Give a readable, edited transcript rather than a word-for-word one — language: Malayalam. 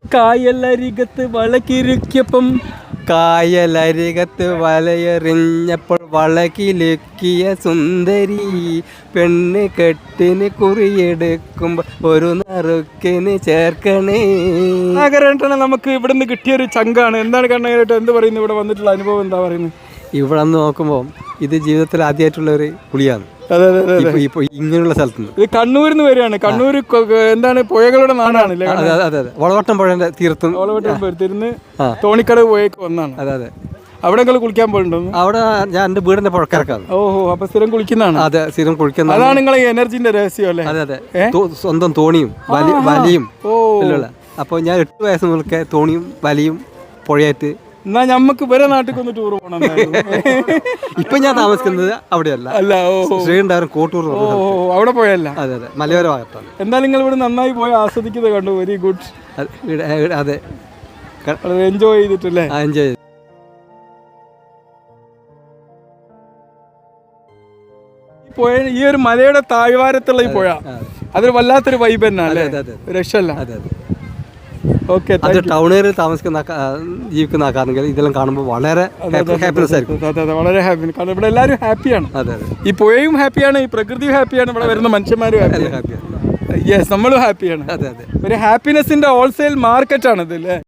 കായലരികത്ത് വളക്കിരുക്കിയപ്പം കായലരികത്ത് വലയെറിഞ്ഞപ്പോൾ വളകിലുക്കിയ സുന്ദരി പെണ്ണ് കെട്ടിന് കുറിയെടുക്കുമ്പോൾ ഒരു നറുക്കിന് ചേർക്കണേ. കരുണാകരേട്ടനെ നമുക്ക് ഇവിടുന്ന് കിട്ടിയൊരു ചങ്കാണ്. എന്താണ് കരുണാകരേട്ടൻ എന്ത് പറയുന്നു? ഇവിടെ വന്നിട്ടുള്ള അനുഭവം എന്താ പറയുന്നത്? ഇവിടെ നിന്ന് നോക്കുമ്പോൾ ഇത് ജീവിതത്തിൽ ആദ്യമായിട്ടുള്ളൊരു പുളിയാണ്. അതെ അതെ അതെ. ഇപ്പോൾ ഇങ്ങനെയുള്ള സ്ഥലത്തുനിന്ന് ഇത് കണ്ണൂരിൽ നിന്ന് വരികയാണ്. കണ്ണൂർ എന്താണ് പുഴകളുടെ നാടാണല്ലേ? അതെ അതെ അതെ. വളവട്ടം പുഴൻ്റെ തീർത്തും തിരുന്ന് തോണിക്കടവ് പോയേക്ക് വന്നാണ്. അതെ അതെ. അവിടെ നിങ്ങൾ കുളിക്കാൻ പോയിട്ടുണ്ടോ? അവിടെ ഞാൻ എൻ്റെ വീടിൻ്റെ പുഴക്കരക്കാണ്. ഓഹോ, അപ്പൊ സ്ഥിരം കുളിക്കുന്നതാണ്. അതെ, സ്ഥിരം കുളിക്കുന്ന. അതാണ് നിങ്ങളെ എനർജിന്റെ രഹസ്യം അല്ലേ? അതെ അതെ. സ്വന്തം തോണിയും വലിയും ഇല്ല. അപ്പോൾ ഞാൻ 8 വയസ്സ് മുതൽക്കേ തോണിയും വലിയും പുഴയായിട്ട്. എന്നാ ഞമ്മക്ക് വേറെ നാട്ടിൽ ഒന്ന് ടൂർ പോകണം. ഇപ്പൊ ഞാൻ താമസിക്കുന്നത് അവിടെയല്ല, അല്ല ശ്രീകണ്ഠാപുരം കോട്ടൂർ. അവിടെ പോയല്ല. അതെ അതെ, മലയോര ഭാഗത്താണ്. എന്തായാലും നിങ്ങൾ ഇവിടെ നന്നായി പോയി ആസ്വദിക്കുന്നത് കണ്ടു. Very good. അതെ, എൻജോയ് ചെയ്തിട്ടല്ലേ? എൻജോയ് ചെയ്തു. ഈ ഒരു മലയുടെ താഴ്വാരത്തുള്ള ഈ പുഴ അതൊരു വല്ലാത്തൊരു വൈബ് തന്നെ അല്ലേ? രക്ഷല്ല. അതെ അതെ. ഓക്കെ. അത് ടൗണിൽ താമസിക്കുന്ന ജീവിക്കുന്ന ആൾക്കാണെങ്കിൽ ഇതെല്ലാം കാണുമ്പോൾ വളരെ ഹാപ്പിനെസ് ആയിരിക്കും. വളരെ ഹാപ്പി. കാരണം ഇവിടെ എല്ലാവരും ഹാപ്പിയാണ്. അതെ അതെ. ഈ പുഴയും ഹാപ്പിയാണ്, ഈ പ്രകൃതിയും ഹാപ്പിയാണ്, ഇവിടെ വരുന്ന മനുഷ്യന്മാരും ഹാപ്പിയാണ്. യെസ്, നമ്മളും ഹാപ്പിയാണ്. അതെ അതെ. ഒരു ഹാപ്പിനെസിന്റെ ഹോൾസെയിൽ മാർക്കറ്റ് ആണ് ഇത് അല്ലേ?